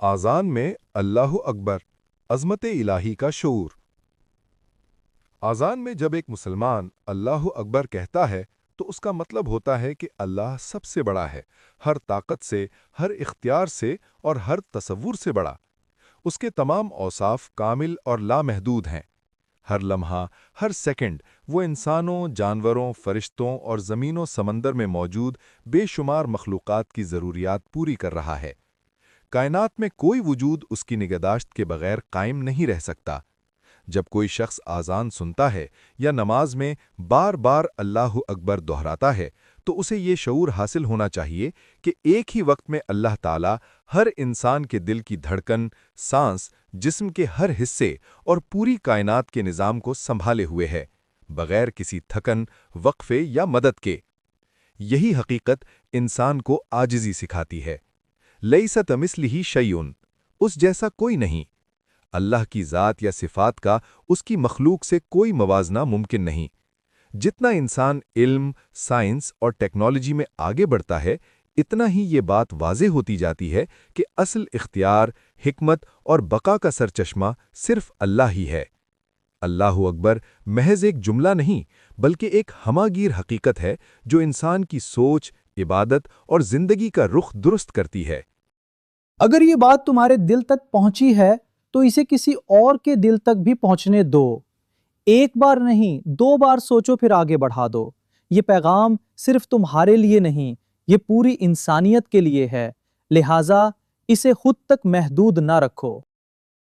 آذان میں اللہ اکبر، عظمت الہی کا شعور۔ آذان میں جب ایک مسلمان اللہ اکبر کہتا ہے تو اس کا مطلب ہوتا ہے کہ اللہ سب سے بڑا ہے، ہر طاقت سے، ہر اختیار سے اور ہر تصور سے بڑا۔ اس کے تمام اوصاف کامل اور لامحدود ہیں۔ ہر لمحہ، ہر سیکنڈ وہ انسانوں، جانوروں، فرشتوں اور زمین و سمندر میں موجود بے شمار مخلوقات کی ضروریات پوری کر رہا ہے۔ کائنات میں کوئی وجود اس کی نگہداشت کے بغیر قائم نہیں رہ سکتا۔ جب کوئی شخص آذان سنتا ہے یا نماز میں بار بار اللہ اکبر دہراتا ہے تو اسے یہ شعور حاصل ہونا چاہیے کہ ایک ہی وقت میں اللہ تعالیٰ ہر انسان کے دل کی دھڑکن، سانس، جسم کے ہر حصے اور پوری کائنات کے نظام کو سنبھالے ہوئے ہے، بغیر کسی تھکن، وقفے یا مدد کے۔ یہی حقیقت انسان کو عاجزی سکھاتی ہے۔ لیس کمثلہ شیء، اس جیسا کوئی نہیں۔ اللہ کی ذات یا صفات کا اس کی مخلوق سے کوئی موازنہ ممکن نہیں۔ جتنا انسان علم، سائنس اور ٹیکنالوجی میں آگے بڑھتا ہے، اتنا ہی یہ بات واضح ہوتی جاتی ہے کہ اصل اختیار، حکمت اور بقا کا سرچشمہ صرف اللہ ہی ہے۔ اللہ اکبر محض ایک جملہ نہیں، بلکہ ایک ہماگیر حقیقت ہے جو انسان کی سوچ، عبادت اور زندگی کا رخ درست کرتی ہے۔ اگر یہ بات تمہارے دل تک پہنچی ہے تو اسے کسی اور کے دل تک بھی پہنچنے دو۔ ایک بار نہیں، 2 بار سوچو پھر آگے بڑھا دو۔ یہ پیغام صرف تمہارے لیے نہیں، یہ پوری انسانیت کے لیے ہے، لہٰذا اسے خود تک محدود نہ رکھو۔